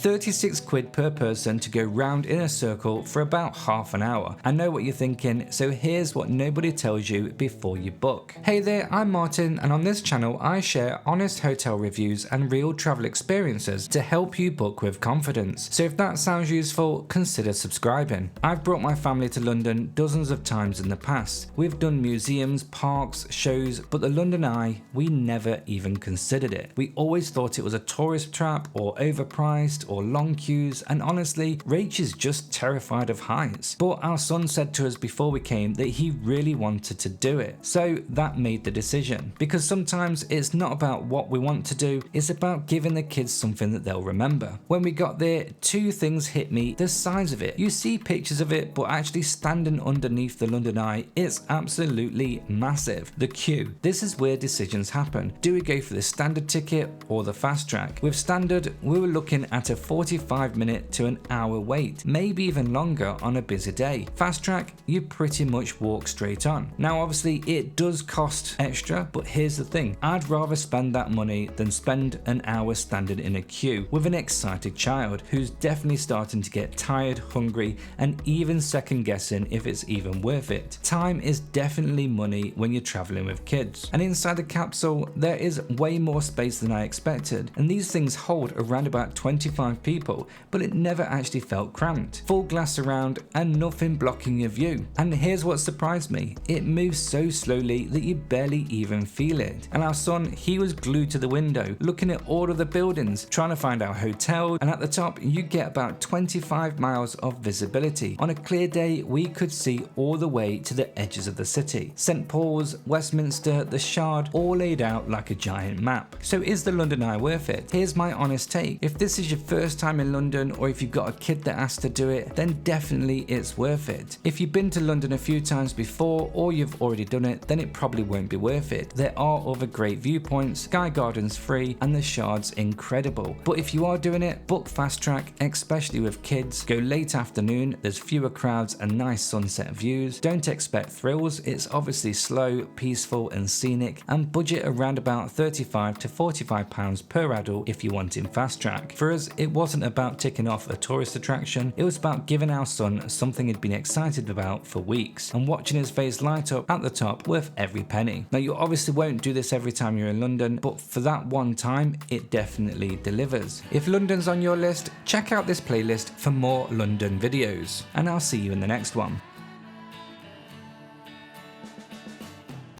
36 quid per person to go round in a circle for about half an hour. I know what you're thinking, so here's what nobody tells you before you book. Hey there, I'm Martin, and on this channel I share honest hotel reviews and real travel experiences to help you book with confidence. So if that sounds useful, consider subscribing. I've brought my family to London dozens of times in the past. We've done museums, parks, shows, but the London Eye, we never even considered it. We always thought it was a tourist trap or overpriced or long queues, and honestly, Rach is just terrified of heights. But our son said to us before we came that he really wanted to do it. So that made the decision. Because sometimes it's not about what we want to do, it's about giving the kids something that they'll remember. When we got there, two things hit me: the size of it. You see pictures of it, but actually standing underneath the London Eye, it's absolutely massive. The queue. This is where decisions happen. Do we go for the standard ticket or the fast track? With standard, we were looking at a 45-minute to an hour wait, maybe even longer on a busy day. Fast track, you pretty much walk straight on. Now obviously it does cost extra, but here's the thing: I'd rather spend that money than spend an hour standing in a queue with an excited child who's definitely starting to get tired, hungry, and even second guessing if it's even worth it. Time is definitely money when you're traveling with kids. And inside the capsule, there is way more space than I expected, and these things hold around about 25 people, but it never actually felt cramped. Full glass around and nothing blocking your view. And here's what surprised me: it moves so slowly that you barely even feel it. And our son, he was glued to the window, looking at all of the buildings, trying to find our hotel, and at the top you get about 25 miles of visibility. On a clear day, we could see all the way to the edges of the city. St. Paul's, Westminster, the Shard, all laid out like a giant map. So is the London Eye worth it? Here's my honest take. If this is your first time in London, or if you've got a kid that has to do it, then definitely it's worth it. If you've been to London a few times before, or you've already done it, then it probably won't be worth it. There are other great viewpoints, Sky Garden's free, and the Shard's incredible. But if you are doing it, book fast track, especially with kids. Go late afternoon, there's fewer crowds and nice sunset views. Don't expect thrills, it's obviously slow, peaceful and scenic, and budget around about £35 to £45 per adult if you're wanting fast track. For us, it wasn't about ticking off a tourist attraction, it was about giving our son something he'd been excited about for weeks, and watching his face light up at the top worth every penny. Now you obviously won't do this every time you're in London, but for that one time, it definitely delivers. If London's on your list, check out this playlist for more London videos, and I'll see you in the next one.